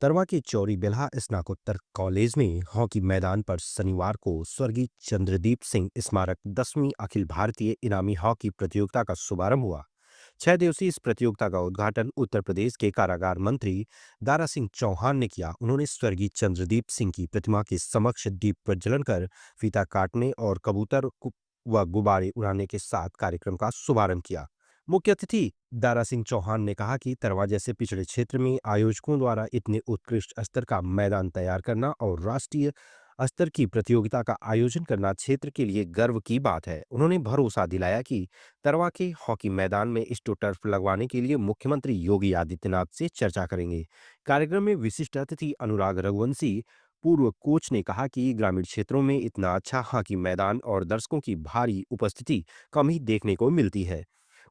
तरवा के चौरी बिल्हा स्नातकोत्तर कॉलेज में हॉकी मैदान पर शनिवार को स्वर्गीय चंद्रदीप सिंह स्मारक 10वीं अखिल भारतीय इनामी हॉकी प्रतियोगिता का शुभारंभ हुआ। 6 दिवसीय इस प्रतियोगिता का उद्घाटन उत्तर प्रदेश के कारागार मंत्री दारा सिंह चौहान ने किया। उन्होंने स्वर्गीय चंद्रदीप सिंह की प्रतिमा के समक्ष दीप प्रज्वलन कर फीता काटने और व गुब्बारे उड़ाने के साथ कार्यक्रम का शुभारंभ किया। मुख्य अतिथि दारा सिंह चौहान ने कहा कि तरवा जैसे पिछड़े क्षेत्र में आयोजकों द्वारा इतने उत्कृष्ट स्तर का मैदान तैयार करना और राष्ट्रीय स्तर की प्रतियोगिता का आयोजन करना क्षेत्र के लिए गर्व की बात है। उन्होंने भरोसा दिलाया कि तरवा के हॉकी मैदान में स्टोटर्फ लगवाने के लिए मुख्यमंत्री योगी आदित्यनाथ से चर्चा करेंगे। कार्यक्रम में विशिष्ट अतिथि अनुराग रघुवंशी पूर्व कोच ने कहा कि ग्रामीण क्षेत्रों में इतना अच्छा हॉकी मैदान और दर्शकों की भारी उपस्थिति कम ही देखने को मिलती है।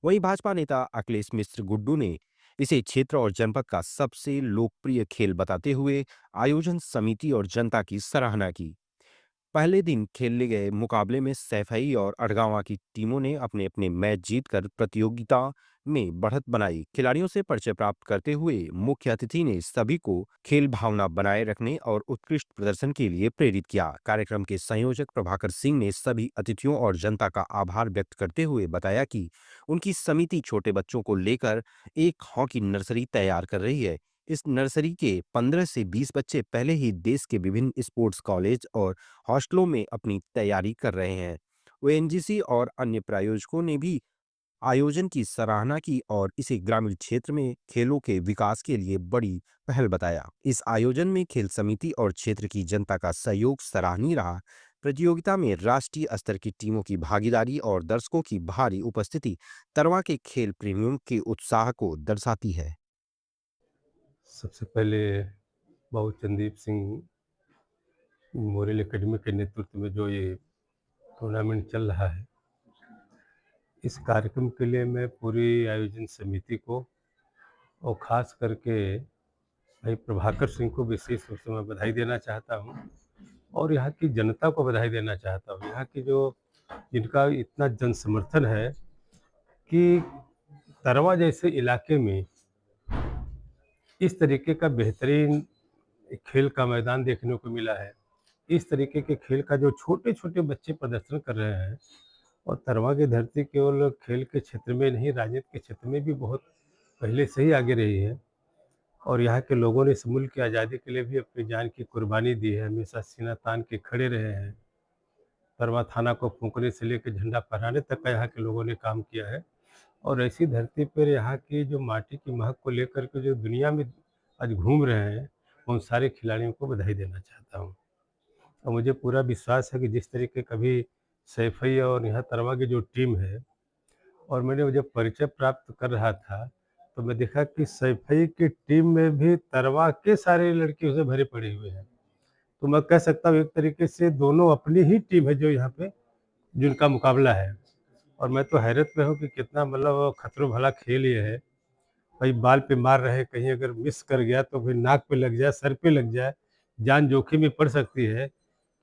वहीं भाजपा नेता अखिलेश मिश्र गुड्डू ने इसे क्षेत्र और जनपद का सबसे लोकप्रिय खेल बताते हुए आयोजन समिति और जनता की सराहना की। पहले दिन खेले गए मुकाबले में सैफई और अड़गांवा की टीमों ने अपने अपने मैच जीतकर प्रतियोगिता में बढ़त बनाई। खिलाड़ियों से परिचय प्राप्त करते हुए मुख्य अतिथि ने सभी को खेल भावना बनाए रखने और उत्कृष्ट प्रदर्शन के लिए प्रेरित किया। कार्यक्रम के संयोजक प्रभाकर सिंह ने सभी अतिथियों और जनता का आभार व्यक्त करते हुए बताया कि उनकी समिति छोटे बच्चों को लेकर एक हॉकी नर्सरी तैयार कर रही है। इस नर्सरी के 15 से 20 बच्चे पहले ही देश के विभिन्न स्पोर्ट्स कॉलेज और हॉस्टलों में अपनी तैयारी कर रहे हैं। ओएनजीसी और अन्य प्रायोजकों ने भी आयोजन की सराहना की और इसे ग्रामीण क्षेत्र में खेलों के विकास के लिए बड़ी पहल बताया। इस आयोजन में खेल समिति और क्षेत्र की जनता का सहयोग सराहनीय रहा। प्रतियोगिता में राष्ट्रीय स्तर की टीमों की भागीदारी और दर्शकों की भारी उपस्थिति तरवा के खेल प्रेमियों के उत्साह को दर्शाती है। सबसे पहले बाबू चंदीप सिंह मेमोरियल एकेडमी के नेतृत्व में जो ये टूर्नामेंट चल रहा है, इस कार्यक्रम के लिए मैं पूरी आयोजन समिति को और ख़ास करके भाई प्रभाकर सिंह को विशेष रूप से मैं बधाई देना चाहता हूँ और यहाँ की जनता को बधाई देना चाहता हूँ। यहाँ की जो जिनका इतना जन समर्थन है कि तरवा जैसे इलाके में इस तरीके का बेहतरीन खेल का मैदान देखने को मिला है। इस तरीके के खेल का जो छोटे-छोटे बच्चे प्रदर्शन कर रहे हैं और तरवा की धरती केवल खेल के क्षेत्र में नहीं, राजनीति के क्षेत्र में भी बहुत पहले से ही आगे रही है और यहाँ के लोगों ने इस मुल्क की आज़ादी के लिए भी अपनी जान की कुर्बानी दी है, हमेशा सीना तान के खड़े रहे हैं। तरवा थाना को फूँकने से लेकर झंडा फहराने तक का यहाँ के लोगों ने काम किया है और ऐसी धरती पर यहाँ की जो माटी की महक को लेकर के जो दुनिया में आज घूम रहे हैं, उन सारे खिलाड़ियों को बधाई देना चाहता हूँ। और मुझे पूरा विश्वास है कि जिस तरीके कभी सैफई और यहाँ तरवा की जो टीम है और मैंने जब परिचय प्राप्त कर रहा था, तो मैं देखा कि सैफई की टीम में भी तरवा के सारे लड़के उसमें भरे पड़े हुए हैं। तो मैं कह सकता हूँ एक तरीके से दोनों अपनी ही टीम है जो यहाँ पे जिनका मुकाबला है और मैं तो हैरत में हूँ कि कितना मतलब खतरो भला खेल ये है। भाई बाल पे मार रहे हैं, कहीं अगर मिस कर गया तो फिर नाक पे लग जाए, सर पे लग जाए, जान जोखिम में पड़ सकती है।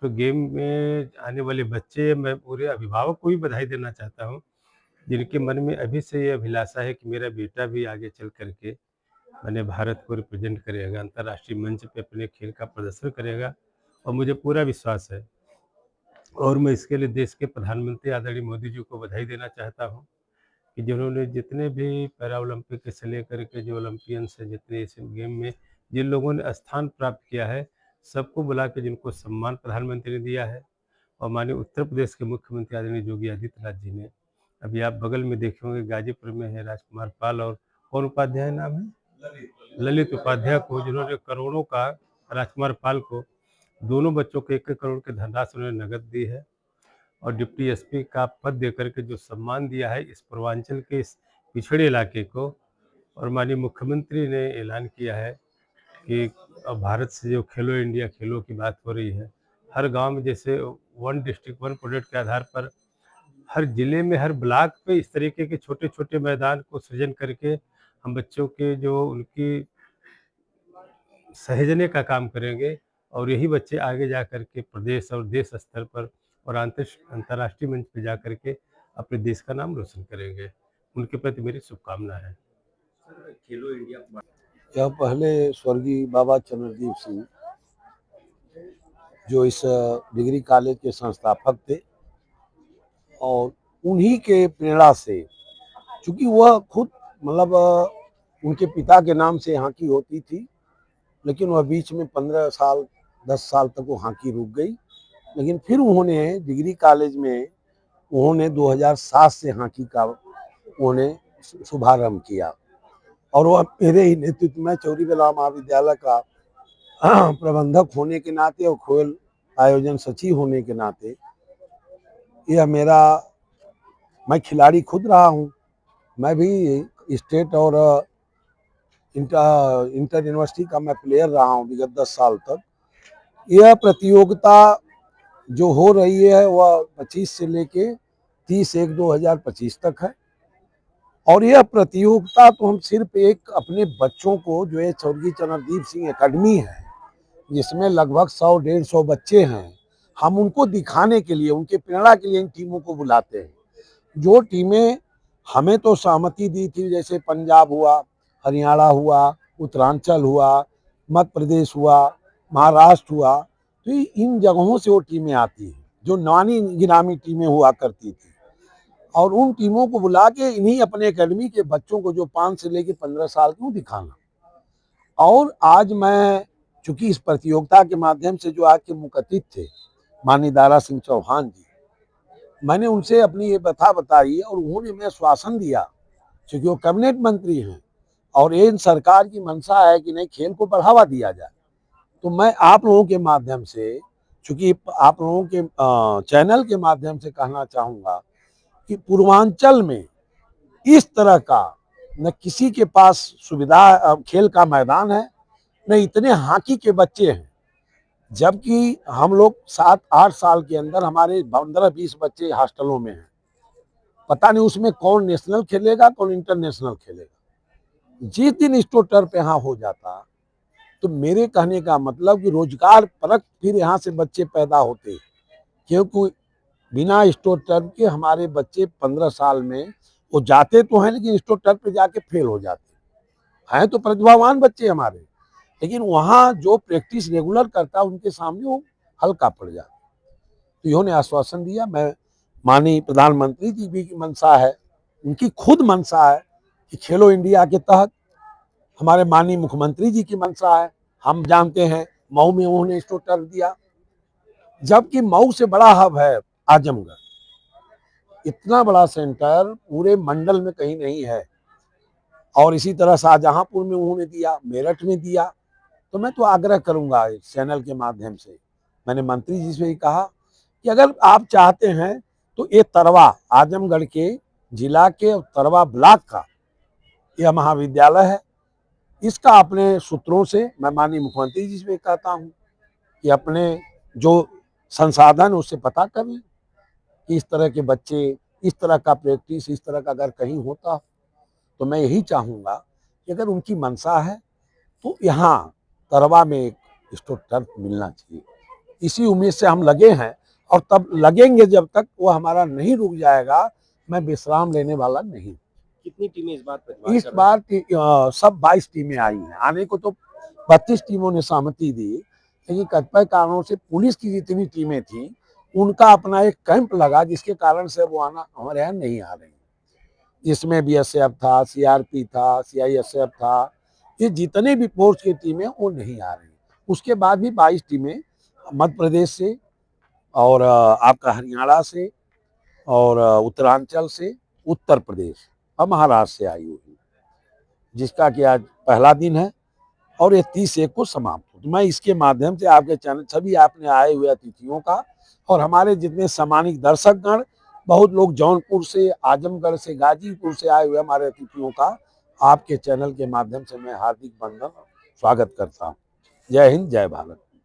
तो गेम में आने वाले बच्चे, मैं पूरे अभिभावक को भी बधाई देना चाहता हूँ, जिनके मन में अभी से ये अभिलाषा है कि मेरा बेटा भी आगे चल कर के माने भारत को रिप्रेजेंट करेगा, अंतर्राष्ट्रीय मंच पे अपने खेल का प्रदर्शन करेगा और मुझे पूरा विश्वास है। और मैं इसके लिए देश के प्रधानमंत्री आदरणीय मोदी जी को बधाई देना चाहता हूँ कि जिन्होंने जितने भी पैरा ओलंपिक से लेकर के जो ओलंपियंस हैं, जितने एशियन गेम में जिन लोगों ने स्थान प्राप्त किया है, सबको बुला के जिनको सम्मान प्रधानमंत्री ने दिया है और माननीय उत्तर प्रदेश के मुख्यमंत्री आदरणीय योगी आदित्यनाथ जी ने, अभी आप बगल में देखे होंगे गाजीपुर में है राजकुमार पाल और कौन उपाध्याय नाम है? ललित उपाध्याय को, जिन्होंने करोड़ों का, राजकुमार पाल को दोनों बच्चों को 1-1 करोड़ की धनराशि उन्होंने नकद दी है और डिप्टी एसपी का पद देकर के जो सम्मान दिया है इस पूर्वांचल के इस पिछड़े इलाके को। और माननीय मुख्यमंत्री ने ऐलान किया है कि अब भारत से जो खेलो इंडिया खेलों की बात हो रही है, हर गांव में जैसे वन डिस्ट्रिक्ट वन प्रोडक्ट के आधार पर हर जिले में हर ब्लॉक पे इस तरीके के छोटे-छोटे मैदान को सृजन करके हम बच्चों के जो उनकी सहेजने का काम करेंगे और यही बच्चे आगे जा कर के प्रदेश और देश स्तर पर और अंतर्राष्ट्रीय मंच पे जा कर के अपने देश का नाम रोशन करेंगे। उनके प्रति मेरी शुभकामना है। यह पहले स्वर्गीय बाबा चंद्रदीप सिंह जो इस डिग्री कॉलेज के संस्थापक थे और उन्हीं के प्रेरणा से, चूंकि वह खुद मतलब उनके पिता के नाम से हॉकी होती थी, लेकिन वह बीच में 15 साल 10 साल तक वो हॉकी रुक गई। लेकिन फिर उन्होंने डिग्री कॉलेज में उन्होंने 2007 से हॉकी का उन्होंने शुभारंभ किया और वह मेरे ही नेतृत्व में चौरीबेला महाविद्यालय का प्रबंधक होने के नाते और खेल आयोजन सचिव होने के नाते यह मैं खिलाड़ी खुद रहा हूँ। मैं भी स्टेट और इंटर यूनिवर्सिटी का मैं प्लेयर रहा हूँ विगत 10 साल तक। यह प्रतियोगिता जो हो रही है वह 25 से लेके 30/1/2025 तक है और यह प्रतियोगिता तो हम सिर्फ एक अपने बच्चों को, जो है स्वर्गीय चंद्रदीप सिंह एकेडमी है जिसमें लगभग 100-150 बच्चे हैं, हम उनको दिखाने के लिए, उनके प्रेरणा के लिए इन टीमों को बुलाते हैं। जो टीमें हमें तो सहमति दी थी, जैसे पंजाब हुआ, हरियाणा हुआ, उत्तरांचल हुआ, मध्य प्रदेश हुआ, महाराष्ट्र हुआ, तो इन जगहों से वो टीमें आती हैं जो नामी गिरामी टीमें हुआ करती थी और उन टीमों को बुला के इन्हीं अपने एकेडमी के बच्चों को जो 5 से लेकर 15 साल को दिखाना। और आज मैं चूंकि इस प्रतियोगिता के माध्यम से जो आज के मुखतित थे माननीय दारा सिंह चौहान जी, मैंने उनसे अपनी ये व्यथा बताई और उन्होंने मैं आश्वासन दिया, क्योंकि वो कैबिनेट मंत्री हैं और इन सरकार की मंशा है कि नहीं खेल को बढ़ावा दिया जाए। तो मैं आप लोगों के माध्यम से, चूंकि आप लोगों के चैनल के माध्यम से कहना चाहूँगा कि पूर्वांचल में इस तरह का न किसी के पास सुविधा खेल का मैदान है, न इतने हॉकी के बच्चे हैं, जबकि हम लोग 7-8 साल के अंदर हमारे 15-20 बच्चे हॉस्टलों में हैं। पता नहीं उसमें कौन नेशनल खेलेगा, कौन इंटरनेशनल खेलेगा। जिस दिन स्टो टर्फ यहाँ हो जाता तो मेरे कहने का मतलब कि रोजगार परक फिर यहाँ से बच्चे पैदा होते, क्योंकि बिना स्टो टर्फ के हमारे बच्चे 15 साल में वो जाते तो हैं, लेकिन स्टो टर्फ पे जाके फेल हो जाते हैं। तो प्रतिभावान बच्चे हमारे, लेकिन वहाँ जो प्रैक्टिस रेगुलर करता उनके सामने वो हल्का पड़ जाता। तो इन्होंने आश्वासन दिया। मैं माननीय प्रधानमंत्री जी भी की मंशा है, उनकी खुद मंशा है कि खेलो इंडिया के तहत, हमारे माननीय मुख्यमंत्री जी की मंशा है। हम जानते हैं मऊ में उन्होंने इसको टर्फ दिया, जबकि मऊ से बड़ा हब है आजमगढ़। इतना बड़ा सेंटर पूरे मंडल में कहीं नहीं है। और इसी तरह शाहजहांपुर में उन्होंने दिया, मेरठ में दिया। तो मैं तो आग्रह करूंगा इस चैनल के माध्यम से, मैंने मंत्री जी से ही कहा कि अगर आप चाहते हैं तो ये तरवा आजमगढ़ के जिला के तरवा ब्लॉक का यह महाविद्यालय है, इसका अपने सूत्रों से मैं माननीय मुख्यमंत्री जी से कहता हूँ कि अपने जो संसाधन उससे पता कर लें कि इस तरह के बच्चे, इस तरह का प्रैक्टिस, इस तरह का अगर कहीं होता तो मैं यही चाहूँगा कि अगर उनकी मंशा है तो यहाँ तरवा में एक स्टो टर्फ मिलना चाहिए। इसी उम्मीद से हम लगे हैं और तब लगेंगे जब तक वो हमारा नहीं रुक जाएगा, मैं विश्राम लेने वाला नहीं। कितनी टीमें इस बार इस बार सब 22 टीमें आई हैं। आने को तो 32 टीमों ने सहमति दी, लेकिन कतिपय कारणों से पुलिस की जितनी टीमें थी उनका अपना एक कैंप लगा, जिसके कारण से वो आना हमारे यहाँ नहीं आ रही। जिसमें बीएसएफ था, सीआरपी था, सीआईएसएफ था, ये जितने भी फोर्स की टीमें वो नहीं आ रही। उसके बाद भी 22 टीमें मध्य प्रदेश से और आपका हरियाणा से और उत्तरांचल से, उत्तर प्रदेश और महाराष्ट्र से आई हुई, जिसका कि आज पहला दिन है और ये 30/1 को समाप्त हो। तो मैं इसके माध्यम से आपके चैनल सभी आपने आए हुए अतिथियों का और हमारे जितने सम्मानित दर्शकगण, बहुत लोग जौनपुर से, आजमगढ़ से, गाजीपुर से आए हुए हमारे अतिथियों का आपके चैनल के माध्यम से मैं हार्दिक वंदन स्वागत करता हूँ। जय हिंद, जय भारत।